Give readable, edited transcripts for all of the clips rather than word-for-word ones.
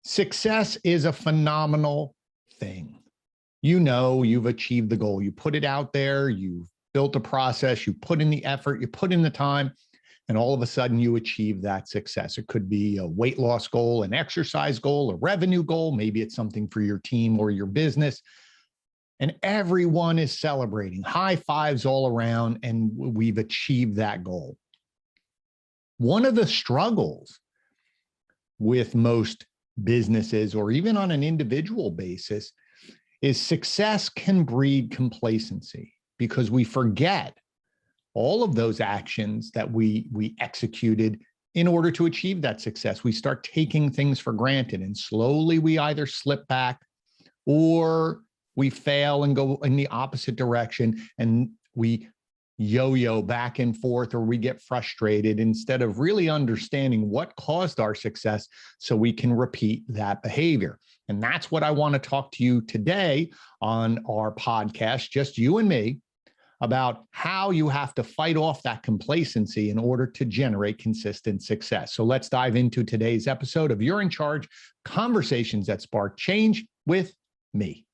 Success is a phenomenal thing. You know, you've achieved the goal. You put it out there, you've built a process, you put in the effort, you put in the time, and all of a sudden you achieve that success. It could be a weight loss goal, an exercise goal, a revenue goal. Maybe it's something for your team or your business. And everyone is celebrating, high fives all around, and we've achieved that goal. One of the struggles with most businesses, or even on an individual basis, is success can breed complacency because we forget all of those actions that we executed in order to achieve that success. We start taking things for granted, and slowly we either slip back or we fail and go in the opposite direction, and we yo-yo back and forth, or we get frustrated instead of really understanding what caused our success so we can repeat that behavior. And that's what I want to talk to you today on our podcast, just you and me, about how you have to fight off that complacency in order to generate consistent success. So let's dive into today's episode of You're in Charge, Conversations that Spark Change with me.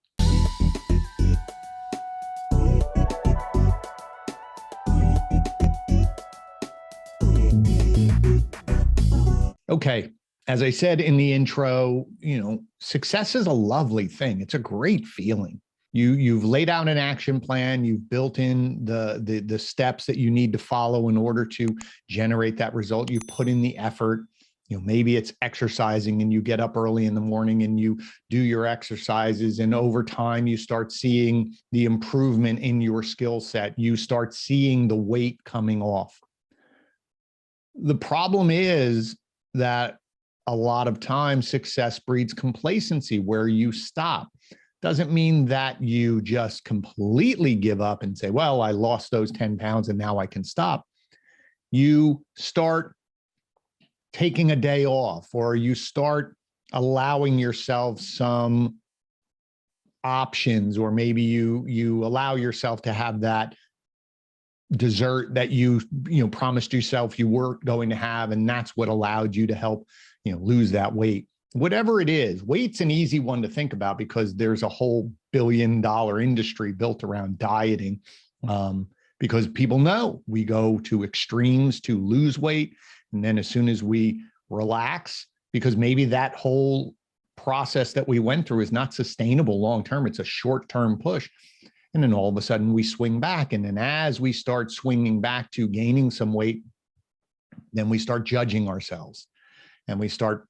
Okay, as I said in the intro, success is a lovely thing. It's a great feeling. You've laid out an action plan. You've built in the steps that you need to follow in order to generate that result. You put in the effort. Maybe it's exercising, and you get up early in the morning and you do your exercises, and over time you start seeing the improvement in your skill set. You start seeing the weight coming off. The problem is that a lot of times success breeds complacency, where you stop. Doesn't mean that you just completely give up and say, well, I lost those 10 pounds and now I can stop. You start taking a day off, or you start allowing yourself some options, or maybe you allow yourself to have that dessert that you promised yourself you weren't going to have, and that's what allowed you to help lose that weight. Whatever it is, weight's an easy one to think about because there's a whole billion-dollar industry built around dieting, because people know we go to extremes to lose weight, and then as soon as we relax, because maybe that whole process that we went through is not sustainable long-term, it's a short-term push. And then all of a sudden we swing back. And then as we start swinging back to gaining some weight, then we start judging ourselves, and we start,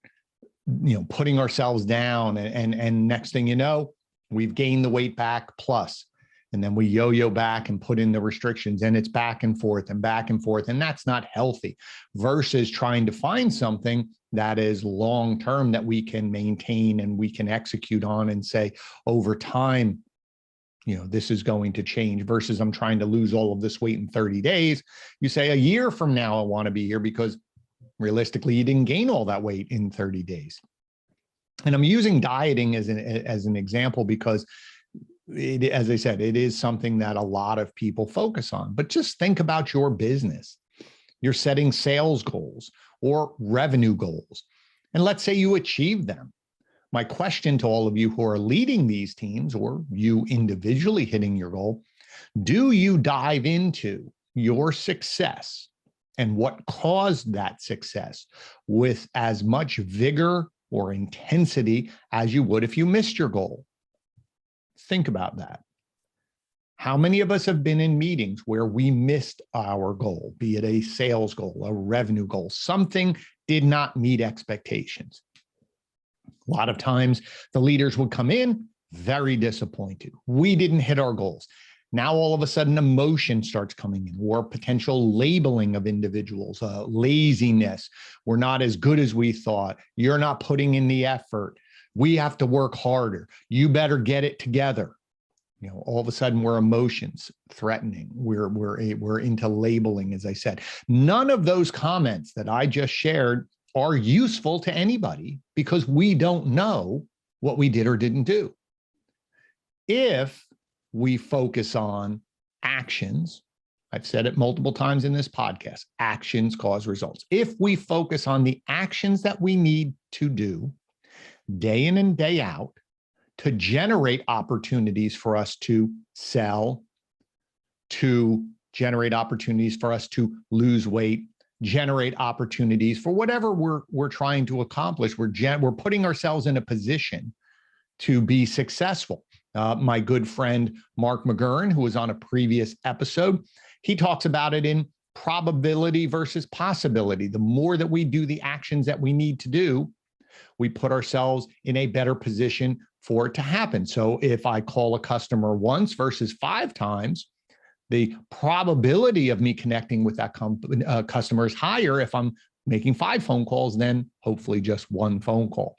putting ourselves down. And next thing you know, we've gained the weight back plus, and then we yo-yo back and put in the restrictions, and it's back and forth and back and forth. And that's not healthy, versus trying to find something that is long-term that we can maintain and we can execute on and say over time, this is going to change, versus I'm trying to lose all of this weight in 30 days. You say a year from now, I want to be here, because realistically, you didn't gain all that weight in 30 days. And I'm using dieting as an example because as I said, it is something that a lot of people focus on. But just think about your business. You're setting sales goals or revenue goals, and let's say you achieve them. My question to all of you who are leading these teams, or you individually hitting your goal, do you dive into your success and what caused that success with as much vigor or intensity as you would if you missed your goal? Think about that. How many of us have been in meetings where we missed our goal, be it a sales goal, a revenue goal, something did not meet expectations? A lot of times the leaders would come in very disappointed. We didn't hit our goals. Now, all of a sudden, emotion starts coming in, or potential labeling of individuals, laziness. We're not as good as we thought. You're not putting in the effort. We have to work harder. You better get it together. All of a sudden we're emotions threatening. We're into labeling, as I said. None of those comments that I just shared are useful to anybody because we don't know what we did or didn't do. If we focus on actions, I've said it multiple times in this podcast, actions cause results. If we focus on the actions that we need to do, day in and day out to generate opportunities for us to sell, to generate opportunities for us to lose weight, generate opportunities for whatever we're trying to accomplish. We're putting ourselves in a position to be successful. My good friend, Mark McGurn, who was on a previous episode, he talks about it in probability versus possibility. The more that we do the actions that we need to do, we put ourselves in a better position for it to happen. So if I call a customer once versus 5 times, the probability of me connecting with that customer is higher if I'm making 5 phone calls than hopefully just 1 phone call.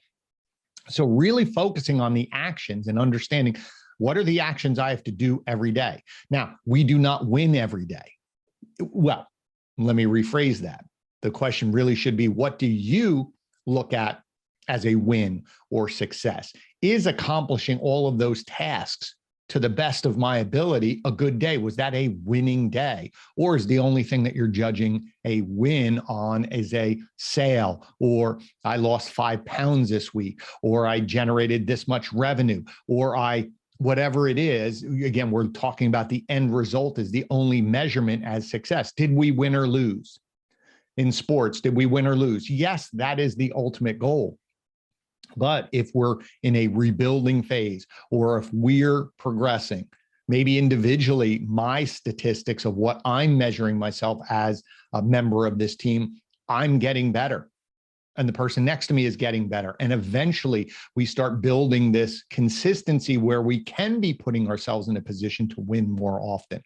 So really focusing on the actions and understanding what are the actions I have to do every day. Now, we do not win every day. Well, let me rephrase that. The question really should be, what do you look at as a win or success? Is accomplishing all of those tasks to the best of my ability a good day? Was that a winning day? Or is the only thing that you're judging a win on is a sale, or I lost 5 pounds this week, or I generated this much revenue, or whatever it is? Again, we're talking about the end result is the only measurement as success. Did we win or lose? In sports, did we win or lose? Yes, that is the ultimate goal. But if we're in a rebuilding phase, or if we're progressing, maybe individually, my statistics of what I'm measuring myself as a member of this team, I'm getting better. And the person next to me is getting better. And eventually we start building this consistency where we can be putting ourselves in a position to win more often.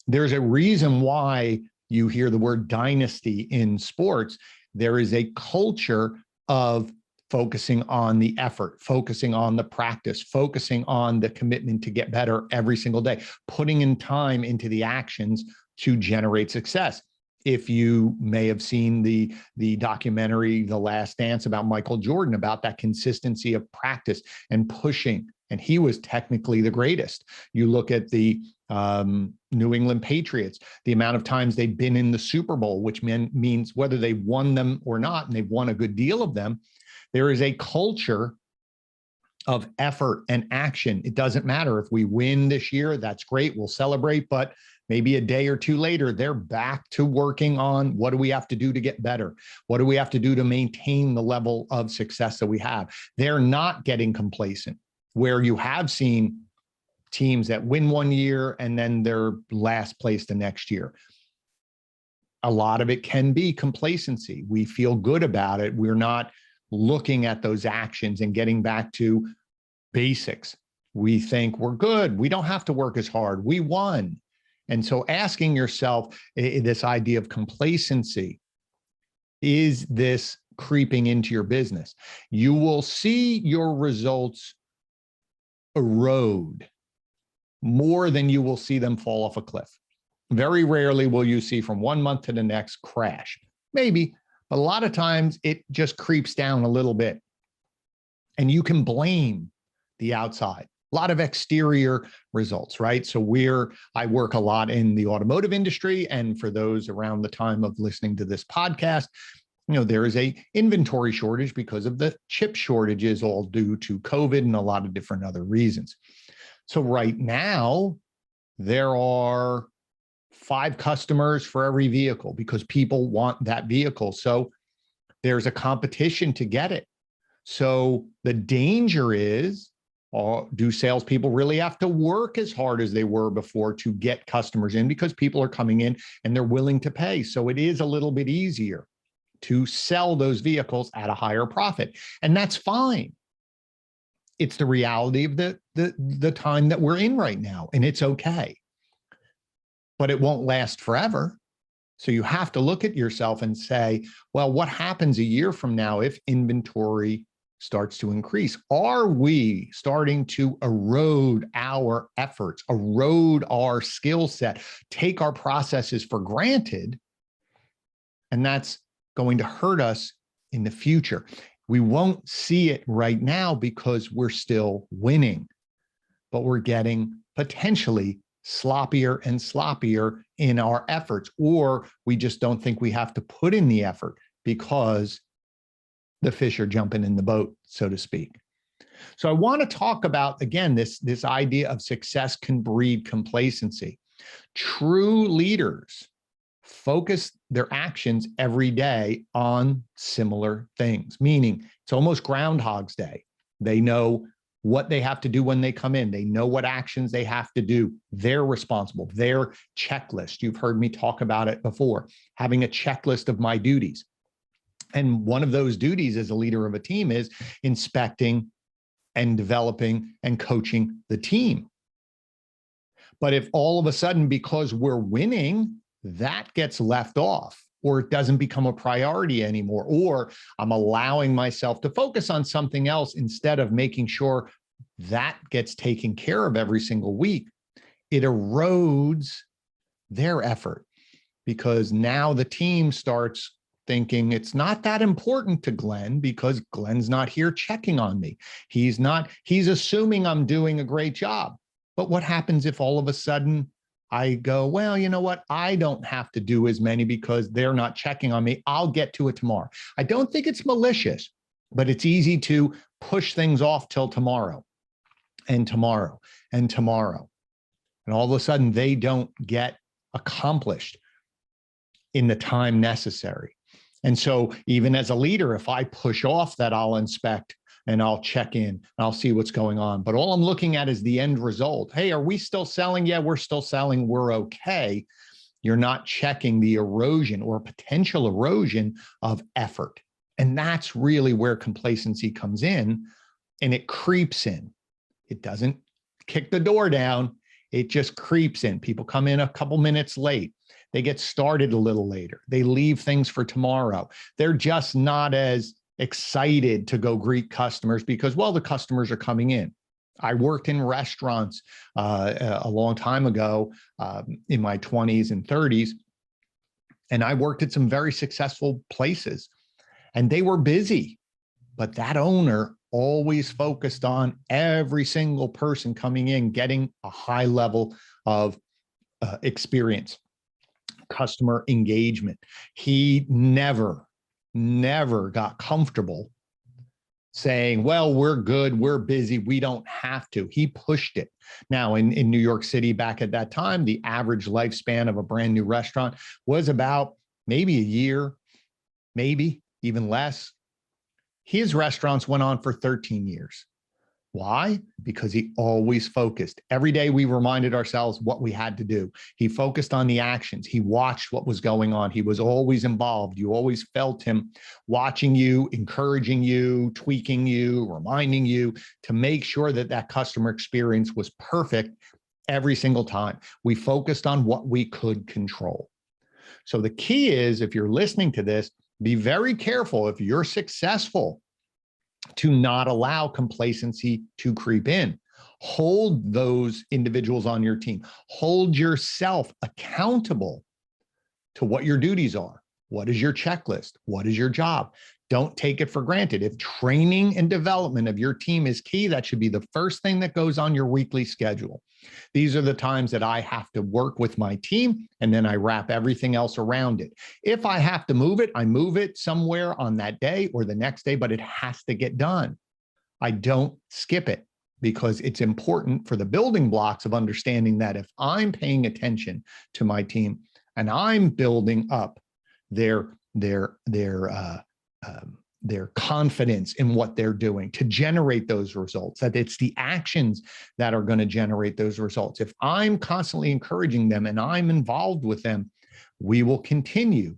There's a reason why you hear the word dynasty in sports. There is a culture of focusing on the effort, focusing on the practice, focusing on the commitment to get better every single day, putting in time into the actions to generate success. If you may have seen the documentary, The Last Dance, about Michael Jordan, about that consistency of practice and pushing, and he was technically the greatest. You look at the New England Patriots, the amount of times they've been in the Super Bowl, which means whether they won them or not, and they've won a good deal of them, there is a culture of effort and action. It doesn't matter if we win this year, that's great, we'll celebrate, but maybe a day or 2 later, they're back to working on what do we have to do to get better? What do we have to do to maintain the level of success that we have? They're not getting complacent, where you have seen teams that win one year and then they're last place the next year. A lot of it can be complacency. We feel good about it. We're not looking at those actions and getting back to basics. We think we're good. We don't have to work as hard. We won. And so asking yourself this idea of complacency, is this creeping into your business? You will see your results erode more than you will see them fall off a cliff. Very rarely will you see from one month to the next crash. Maybe, but a lot of times it just creeps down a little bit. And you can blame the outside. A lot of exterior results, right? So I work a lot in the automotive industry. And for those around the time of listening to this podcast, there is a inventory shortage because of the chip shortages, all due to COVID and a lot of different other reasons. So right now, there are 5 customers for every vehicle because people want that vehicle. So there's a competition to get it. So the danger is, do salespeople really have to work as hard as they were before to get customers in, because people are coming in and they're willing to pay? So it is a little bit easier to sell those vehicles at a higher profit. And that's fine. It's the reality of the time that we're in right now, and it's okay. But it won't last forever. So you have to look at yourself and say, well, what happens a year from now if inventory starts to increase? Are we starting to erode our efforts, erode our skill set, take our processes for granted? And that's going to hurt us in the future. We won't see it right now because we're still winning, but we're getting potentially sloppier and sloppier in our efforts, or we just don't think we have to put in the effort because the fish are jumping in the boat, so to speak. So I want to talk about, again, this idea of success can breed complacency. True leaders focus their actions every day on similar things, meaning it's almost Groundhog's Day. They know what they have to do when they come in. They know what actions they have to do. They're responsible. Their checklist. You've heard me talk about it before, having a checklist of my duties. And one of those duties as a leader of a team is inspecting and developing and coaching the team. But if all of a sudden, because we're winning, that gets left off, or it doesn't become a priority anymore, or I'm allowing myself to focus on something else instead of making sure that gets taken care of every single week, it erodes their effort, because now the team starts thinking it's not that important to Glenn because Glenn's not here checking on me. He's assuming I'm doing a great job. But what happens if all of a sudden I go, well, you know what? I don't have to do as many because they're not checking on me. I'll get to it tomorrow. I don't think it's malicious, but it's easy to push things off till tomorrow and tomorrow and tomorrow. And all of a sudden they don't get accomplished in the time necessary. And so even as a leader, if I push off that I'll inspect and I'll check in and I'll see what's going on, but all I'm looking at is the end result. Hey, are we still selling? Yeah, we're still selling. We're okay. You're not checking the erosion or potential erosion of effort. And that's really where complacency comes in, and it creeps in. It doesn't kick the door down. It just creeps in. People come in a couple minutes late. They get started a little later. They leave things for tomorrow. They're just not as excited to go greet customers because, well, the customers are coming in. I worked in restaurants a long time ago in my 20s and 30s, and I worked at some very successful places, and they were busy, but that owner always focused on every single person coming in, getting a high level of experience, customer engagement. He never got comfortable saying, well, we're good, we're busy, we don't have to. He pushed it. Now, in New York City back at that time, the average lifespan of a brand new restaurant was about maybe a year, maybe even less. His restaurants went on for 13 years. Why? Because he always focused. Every day we reminded ourselves what we had to do. He focused on the actions. He watched what was going on. He was always involved. You always felt him watching you, encouraging you, tweaking you, reminding you to make sure that that customer experience was perfect every single time. We focused on what we could control. So the key is, if you're listening to this, be very careful if you're successful to not allow complacency to creep in. Hold those individuals on your team. Hold yourself accountable to what your duties are. What is your checklist? What is your job? Don't take it for granted. If training and development of your team is key, that should be the first thing that goes on your weekly schedule. These are the times that I have to work with my team, and then I wrap everything else around it. If I have to move it, I move it somewhere on that day or the next day, but it has to get done. I don't skip it, because it's important for the building blocks of understanding that if I'm paying attention to my team and I'm building up their confidence in what they're doing to generate those results, that it's the actions that are going to generate those results. If I'm constantly encouraging them and I'm involved with them, we will continue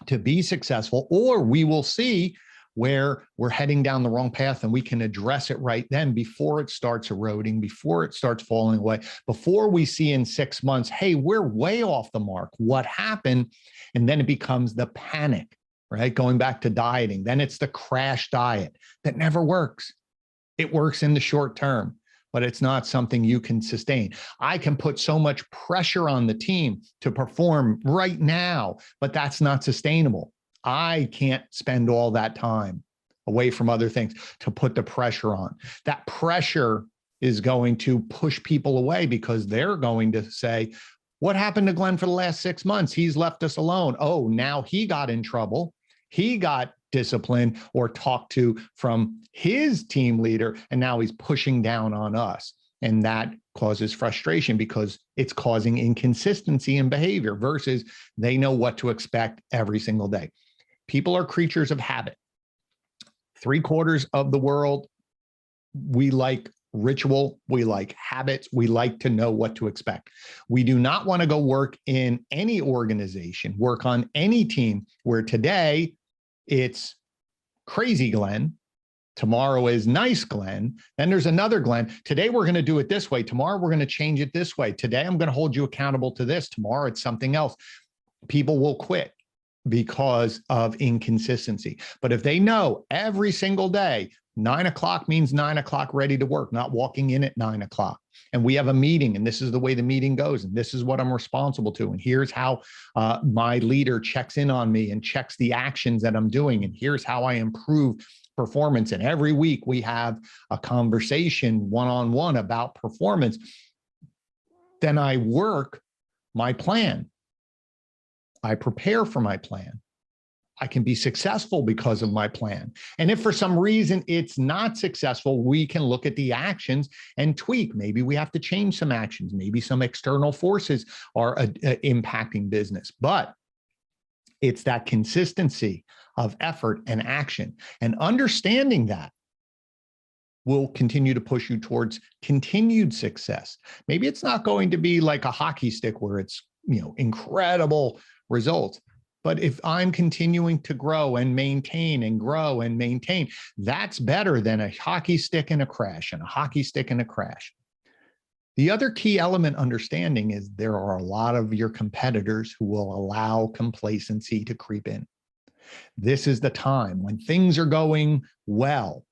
to be successful, or we will see where we're heading down the wrong path and we can address it right then before it starts eroding, before it starts falling away, before we see in 6 months, hey, we're way off the mark. What happened? And then it becomes the panic. Right? Going back to dieting, then it's the crash diet that never works. It works in the short term, but it's not something you can sustain. I can put so much pressure on the team to perform right now, but that's not sustainable. I can't spend all that time away from other things to put the pressure on. That pressure is going to push people away, because they're going to say, what happened to Glenn for the last 6 months? He's left us alone. Oh, now he got in trouble. He got discipline or talk to from his team leader, and now he's pushing down on us. And that causes frustration because it's causing inconsistency in behavior versus they know what to expect every single day. People are creatures of habit. 3/4 of the world, we like ritual, we like habits, we like to know what to expect. We do not want to go work in any organization, work on any team where today it's crazy Glenn, tomorrow is nice Glenn, then there's another Glenn. Today we're going to do it this way, tomorrow we're going to change it this way. Today I'm going to hold you accountable to this, tomorrow it's something else. People will quit because of inconsistency. But if they know every single day, 9 o'clock means 9 o'clock ready to work, not walking in at 9 o'clock. And we have a meeting and this is the way the meeting goes. And this is what I'm responsible to. And here's how my leader checks in on me and checks the actions that I'm doing. And here's how I improve performance. And every week we have a conversation one-on-one about performance. Then I work my plan. I prepare for my plan. I can be successful because of my plan. And if for some reason it's not successful, we can look at the actions and tweak. Maybe we have to change some actions. Maybe some external forces are impacting business. But it's that consistency of effort and action. And understanding that will continue to push you towards continued success. Maybe it's not going to be like a hockey stick where it's, incredible results. But if I'm continuing to grow and maintain and grow and maintain, that's better than a hockey stick and a crash and a hockey stick and a crash. The other key element understanding is there are a lot of your competitors who will allow complacency to creep in. This is the time when things are going well.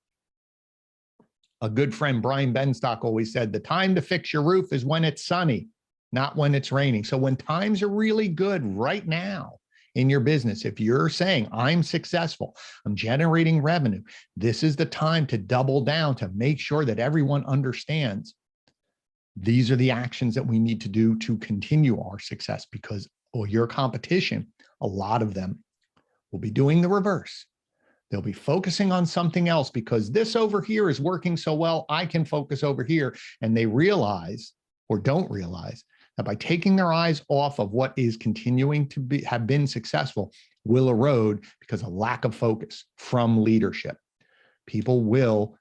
A good friend, Brian Benstock, always said, the time to fix your roof is when it's sunny, not when it's raining. So when times are really good right now in your business, if you're saying, I'm successful, I'm generating revenue, this is the time to double down to make sure that everyone understands these are the actions that we need to do to continue our success, because your competition, a lot of them will be doing the reverse. They'll be focusing on something else because this over here is working so well, I can focus over here. And they realize or don't realize that by taking their eyes off of what is continuing to have been successful will erode because of lack of focus from leadership. People will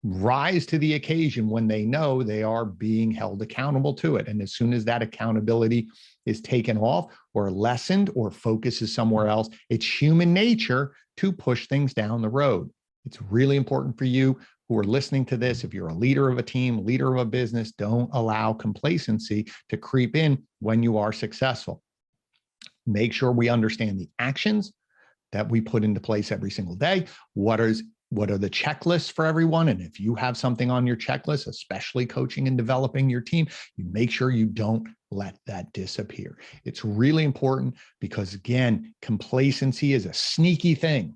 rise to the occasion when they know they are being held accountable to it. And as soon as that accountability is taken off or lessened or focus is somewhere else, it's human nature to push things down the road. It's really important for you who are listening to this. If you're a leader of a team, leader of a business, don't allow complacency to creep in when you are successful. Make sure we understand the actions that we put into place every single day. What are the checklists for everyone? And if you have something on your checklist, especially coaching and developing your team, you make sure you don't let that disappear. It's really important because, again, complacency is a sneaky thing.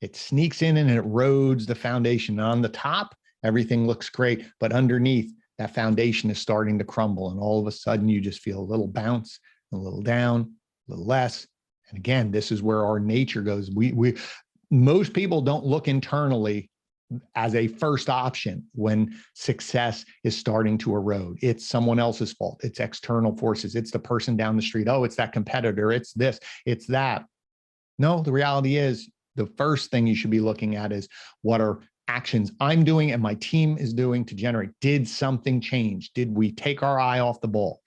It sneaks in and it erodes the foundation. On the top, everything looks great, but underneath, that foundation is starting to crumble. And all of a sudden, you just feel a little bounce, a little down, a little less. And again, this is where our nature goes. Most people don't look internally as a first option when success is starting to erode. It's someone else's fault. It's external forces. It's the person down the street. Oh, it's that competitor. It's this, it's that. No, the reality is the first thing you should be looking at is what are actions I'm doing and my team is doing to generate. Did something change? Did we take our eye off the ball?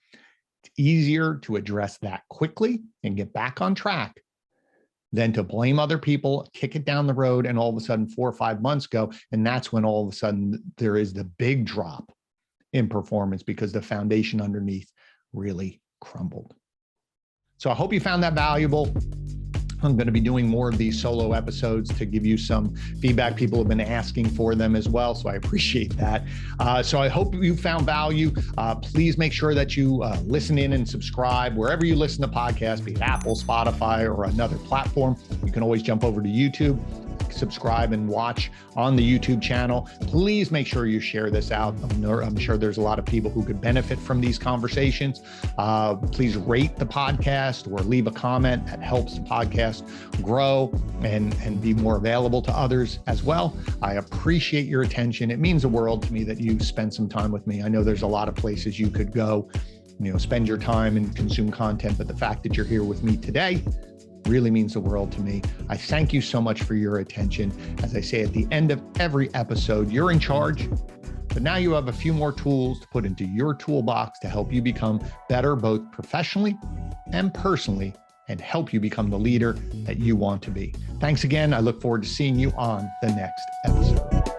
It's easier to address that quickly and get back on track than to blame other people, kick it down the road, and all of a sudden 4 or 5 months go. And that's when all of a sudden there is the big drop in performance because the foundation underneath really crumbled. So I hope you found that valuable. I'm going to be doing more of these solo episodes to give you some feedback. People have been asking for them as well, so I appreciate that. So I hope you found value. Please make sure that you listen in and subscribe wherever you listen to podcasts, be it Apple, Spotify, or another platform. You can always jump over to YouTube, subscribe and watch on the YouTube channel. Please make sure you share this out. I'm sure there's a lot of people who could benefit from these conversations. Please rate the podcast or leave a comment. That helps the podcast grow and be more available to others as well. I appreciate your attention. It means the world to me that you spend some time with me. I know there's a lot of places you could go, spend your time and consume content, but the fact that you're here with me today really means the world to me. I thank you so much for your attention. As I say at the end of every episode, you're in charge, but now you have a few more tools to put into your toolbox to help you become better, both professionally and personally, and help you become the leader that you want to be. Thanks again. I look forward to seeing you on the next episode.